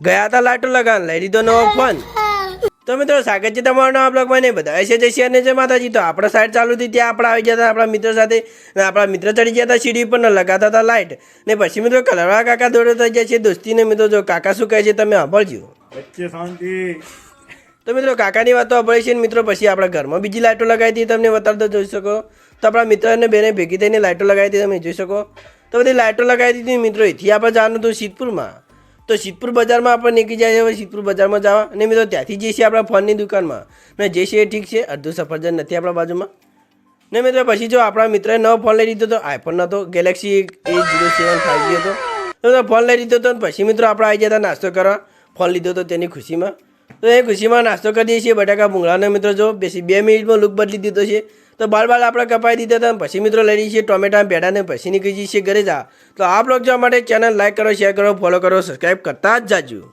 ગયા હતા લાઈટો લગાવવા, લઈ લીધો નવો ફોન. તો મિત્રો સ્વાગત છે તમારો નવા બ્લોગમાં. ને બધા છે જય શ્રી અને જય માતાજી. તો આપણે સાઈડ ચાલુ હતી ત્યાં આપણે આવી ગયા હતા આપણા મિત્રો સાથે, અને આપણા મિત્ર ચડી ગયા હતા સીડી પર ને લગાતા હતા લાઈટ. ને પછી મિત્રો કલરવા કાકા દોડો થઈ જાય છે દોસ્તીને. મિત્રો જો કાકા શું કહે છે તમે સાંભળજો. વચ્ચે શાંતિ. તો મિત્રો કાકાની વાતો સાંભળી છે ને મિત્રો પછી આપણા ઘરમાં બીજી લાઈટો લગાવી હતી તમને બતાવતો જોઈ શકો. તો આપણા મિત્ર અને બેને ભેગી થઈને લાઈટો લગાવી હતી તમે જોઈ શકો. તો બધી લાઈટો લગાવી દીધી મિત્રો. એથી આપણે જવાનું હતું સિદ્ધપુરમાં. તો સિદ્ધપુર બજારમાં આપણે નીકળી જાય હવે સિદ્ધપુર બજારમાં જવા. અને મિત્રો ત્યાંથી જઈએ છીએ આપણા ફોનની દુકાનમાં. ને જે છે એ ઠીક છે, અડધું સફરજન નથી આપણા બાજુમાં. ને મિત્રો પછી જો આપણા મિત્રએ નવો ફોન લઈ લીધો હતો, આઈફોન નહોતો, ગેલેક્સી A07 5G હતો. તો ફોન લઈ લીધો હતો. પછી મિત્રો આપણે આવી ગયા હતા નાસ્તો કરવા. ફોન લીધો હતો તેની ખુશીમાં. તો એ ખુશીમાં નાસ્તો કરી દઈએ છીએ બટાકા ભૂંગળાને. મિત્રો જો બેસી 2 મિનિટમાં લુક બદલી દીધો છે. તો બાળ આપણે કપાઈ દીધા હતા. પછી મિત્રો લઈ લઈએ છીએ ટોમેટા પેડાને. પછી નીકળી જઈએ છીએ ઘરે જા. તો આ બ્લોગ જોવા માટે ચેનલ લાઈક કરો, શેર કરો, ફોલો કરો, સબસ્ક્રાઈબ કરતા જ જાજો.